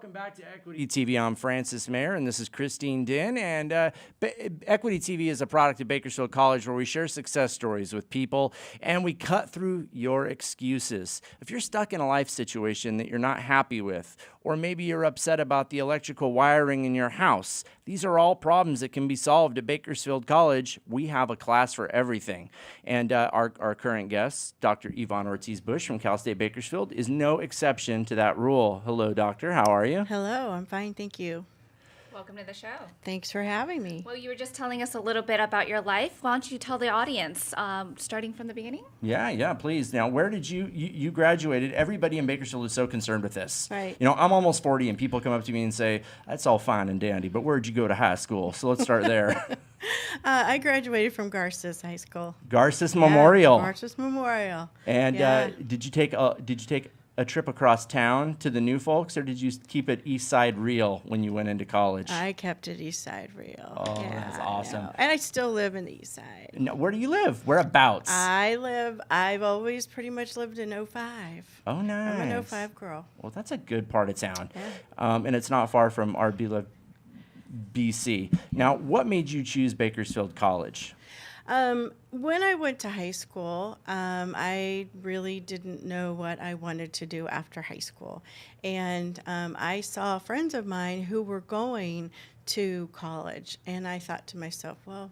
Welcome back to Equity TV. I'm Francis Mayer, and this is Christine Din. And Equity TV is a product of Bakersfield College where we share success stories with people, and we cut through your excuses. If you're stuck in a life situation that you're not happy with, or maybe you're upset about the electrical wiring in your house, these are all problems that can be solved at Bakersfield College. We have a class for everything. And our current guest, Dr. Yvonne Ortiz-Bush from Cal State Bakersfield, is no exception to that rule. Hello, doctor. How are you? Hello, I'm fine, thank you. Welcome to the show. Thanks for having me. Well, you were just telling us a little bit about your life. Why don't you tell the audience, starting from the beginning? Yeah, please. Now, where did you graduated? Everybody in Bakersfield is so concerned with this. Right. You know, I'm almost 40, and people come up to me and say, that's all fine and dandy, but where'd you go to high school? So let's start there. I graduated from Garces High School. Garces Memorial. Garces Memorial. And did you take a trip across town to the new folks, or did you keep it East Side real when you went into college? I kept it East Side real. Oh, that's awesome. And I still live in the East Side. Now, where do you live? Whereabouts? I've always pretty much lived in 05. Oh, nice. I'm an 05 girl. Well, that's a good part of town. Yeah. And it's not far from our beloved BC. Now, what made you choose Bakersfield College? When I went to high school, I really didn't know what I wanted to do after high school. And I saw friends of mine who were going to college, and I thought to myself, well,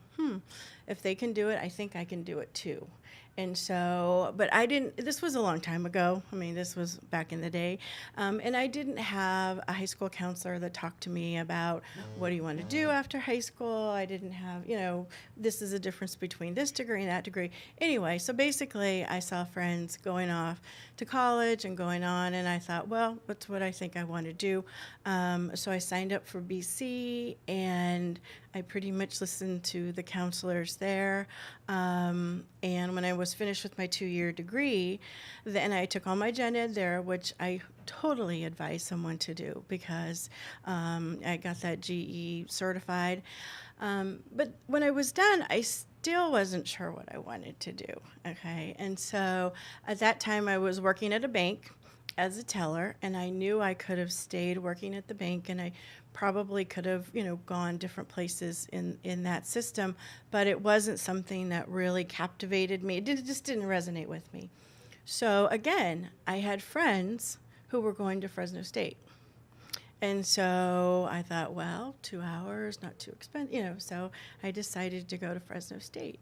if they can do it, I think I can do it too. And so, but I didn't, this was a long time ago. I mean, this was back in the day. And I didn't have a high school counselor that talked to me about what do you want to do after high school. I didn't have, this is a difference between this degree and that degree. Anyway, so basically I saw friends going off to college and going on, and I thought, well, that's what I think I want to do. So I signed up for BC, and I pretty much listened to the counselors there. And when I was finished with my 2-year degree, then I took all my gen ed there, which I totally advise someone to do because I got that GE certified. But when I was done, I still wasn't sure what I wanted to do, okay? And so at that time, I was working at a bank as a teller, and I knew I could have stayed working at the bank, and I probably could have, gone different places in that system, but it wasn't something that really captivated me. It just didn't resonate with me. So again, I had friends who were going to Fresno State. And so I thought, well, 2 hours, not too expensive, so I decided to go to Fresno State.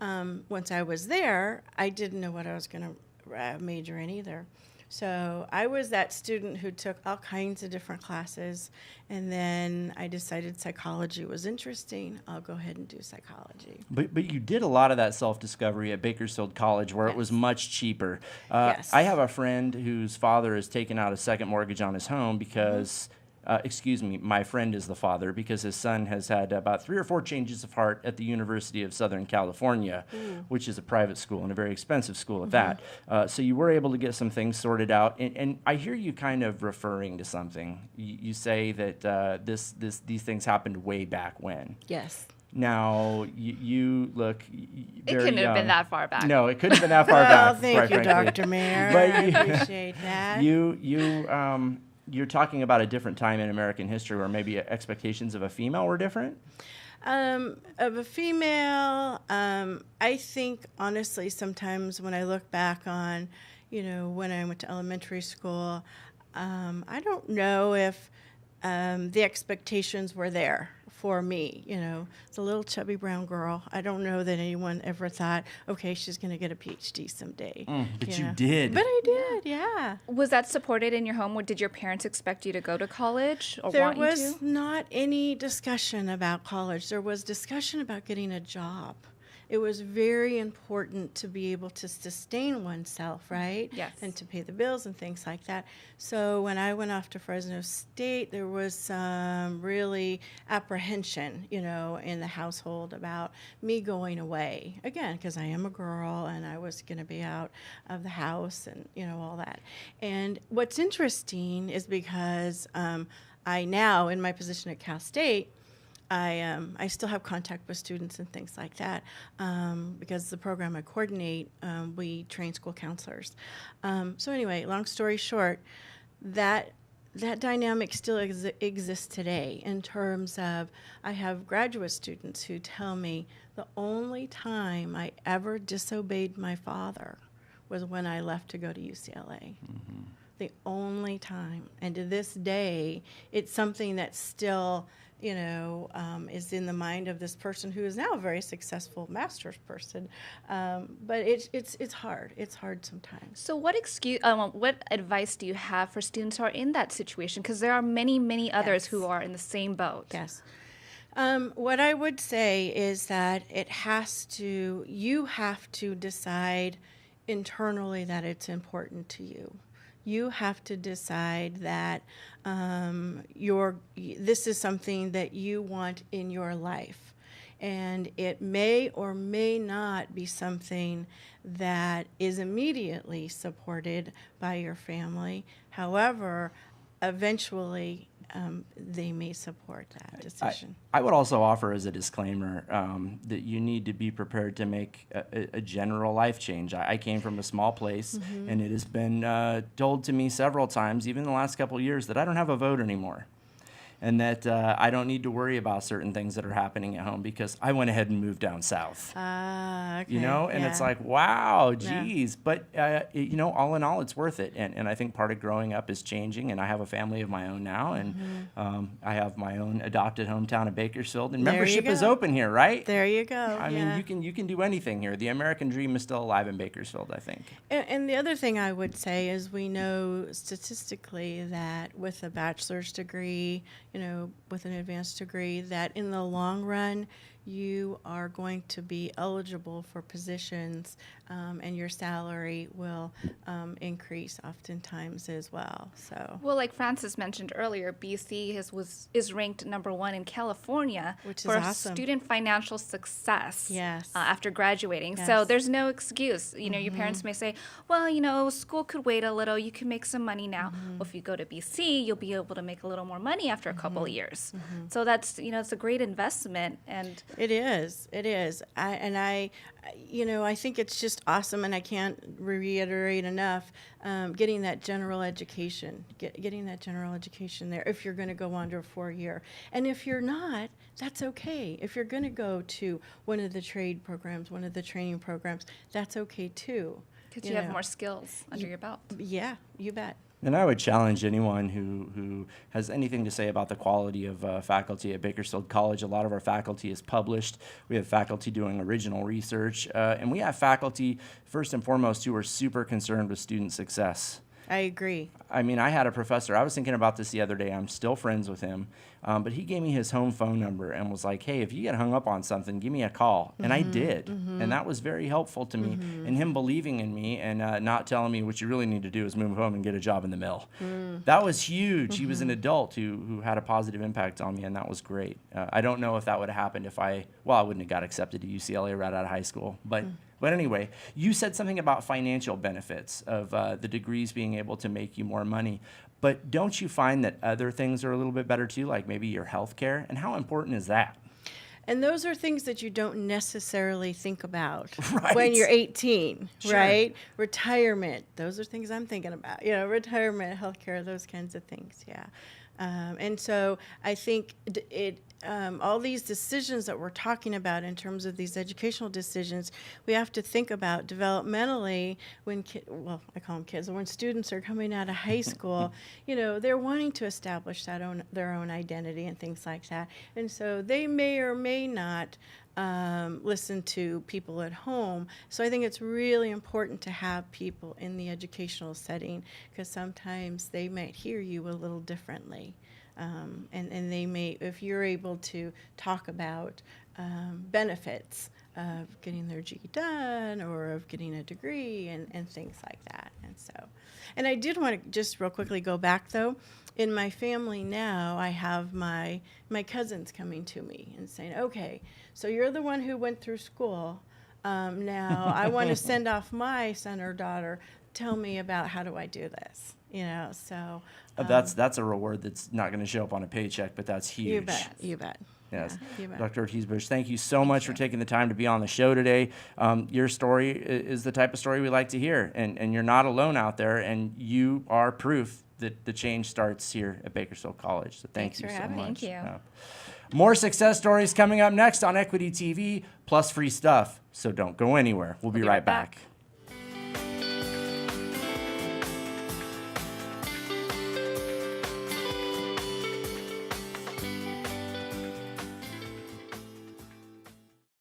Once I was there, I didn't know what I was going to major in either. So I was that student who took all kinds of different classes, and then I decided psychology was interesting. I'll go ahead and do psychology. But you did a lot of that self-discovery at Bakersfield College where it was much cheaper. Yes. I have a friend whose father has taken out a second mortgage on his home because... my friend is the father because his son has had about 3 or 4 changes of heart at the University of Southern California, which is a private school and a very expensive school at that. So you were able to get some things sorted out. And I hear you kind of referring to something. You say that these things happened way back when. Yes. Now, you look very It couldn't have been that far back. No, it couldn't have been that far back. Well, thank you, frankly. Dr. Mayer. But I appreciate that. You're talking about a different time in American history where maybe expectations of a female were different? Of a female, I think, honestly, sometimes when I look back on, when I went to elementary school, I don't know if the expectations were there for me. It's a little chubby brown girl. I don't know that anyone ever thought, okay, she's going to get a PhD someday. But you did. But I did, yeah. Was that supported in your home? Did your parents expect you to go to college or There want you was to? not any discussion about college. There was discussion about getting a job. It was very important to be able to sustain oneself, right? Yes. And to pay the bills and things like that. So when I went off to Fresno State, there was some really apprehension, in the household about me going away. Again, because I am a girl and I was going to be out of the house and, all that. And what's interesting is because I now, in my position at Cal State, I still have contact with students and things like that because the program I coordinate, we train school counselors. So anyway, long story short, that that dynamic still exists today in terms of I have graduate students who tell me the only time I ever disobeyed my father was when I left to go to UCLA. The only time. And to this day, it's something that still, is in the mind of this person who is now a very successful master's person. But it's hard. It's hard sometimes. So what advice do you have for students who are in that situation? Because there are many, many others who are in the same boat. Yes. What I would say is that you have to decide internally that it's important to you. You have to decide that this is something that you want in your life. And it may or may not be something that is immediately supported by your family. However, eventually they may support that decision. I would also offer as a disclaimer that you need to be prepared to make a general life change. I came from a small place, and it has been told to me several times, even in the last couple of years, that I don't have a vote anymore. And that I don't need to worry about certain things that are happening at home because I went ahead and moved down south. Okay. And it's like, wow, geez. But, all in all, it's worth it. And I think part of growing up is changing, and I have a family of my own now, and I have my own adopted hometown of Bakersfield, and membership is open here, right? There you go. I mean, you can do anything here. The American dream is still alive in Bakersfield, I think. And the other thing I would say is we know statistically that with a bachelor's degree, with an advanced degree, that in the long run, you are going to be eligible for positions and your salary will increase oftentimes as well. So, well, like Francis mentioned earlier, BC is ranked #1 in California for awesome. Student financial success. Yes. After graduating. Yes. So there's no excuse. Your parents may say, well, school could wait a little. You can make some money now. Well, if you go to BC, you'll be able to make a little more money after a couple of years. So that's, it's a great investment. And it is. I think it's just awesome, and I can't reiterate enough getting that general education, getting that general education there if you're going to go on to a 4-year. And if you're not, that's okay. If you're going to go to one of the trade programs, one of the training programs, that's okay too. Because you have more skills under your belt. Yeah, you bet. And I would challenge anyone who has anything to say about the quality of faculty at Bakersfield College. A lot of our faculty is published. We have faculty doing original research. And we have faculty, first and foremost, who are super concerned with student success. I agree. I mean, I had a professor, I was thinking about this the other day, I'm still friends with him, but he gave me his home phone number and was like, hey, if you get hung up on something, give me a call. And I did. And that was very helpful to me. And him believing in me and not telling me what you really need to do is move home and get a job in the mill. That was huge. He was an adult who had a positive impact on me, and that was great. I don't know if that would have happened if I wouldn't have got accepted to UCLA right out of high school. But anyway, you said something about financial benefits of the degrees being able to make you more money. But don't you find that other things are a little bit better too, like maybe your health care? And how important is that? And those are things that you don't necessarily think about Right. when you're 18, Sure. right? Retirement, those are things I'm thinking about. Retirement, healthcare, those kinds of things, yeah. And so I think all these decisions that we're talking about in terms of these educational decisions, we have to think about developmentally when I call them kids, when students are coming out of high school, they're wanting to establish their own identity and things like that. And so they may or may not listen to people at home. So I think it's really important to have people in the educational setting because sometimes they might hear you a little differently. And they may, if you're able to talk about benefits of getting their GED done or of getting a degree and things like that. And I did want to just real quickly go back though. In my family now, I have my cousins coming to me and saying, okay, so you're the one who went through school. Now I want to send off my son or daughter. Tell me about how do I do this? So that's a reward that's not going to show up on a paycheck, but that's huge. You bet. Yes. Yeah, you bet. Dr. Ortiz-Bush, thank you so much for taking the time to be on the show today. Your story is the type of story we like to hear, and you're not alone out there, and you are proof the change starts here at Bakersfield College. So thank Thanks you for so having much. me. Thank you. Yeah. More success stories coming up next on Equity TV, plus free stuff. So don't go anywhere. We'll be right back.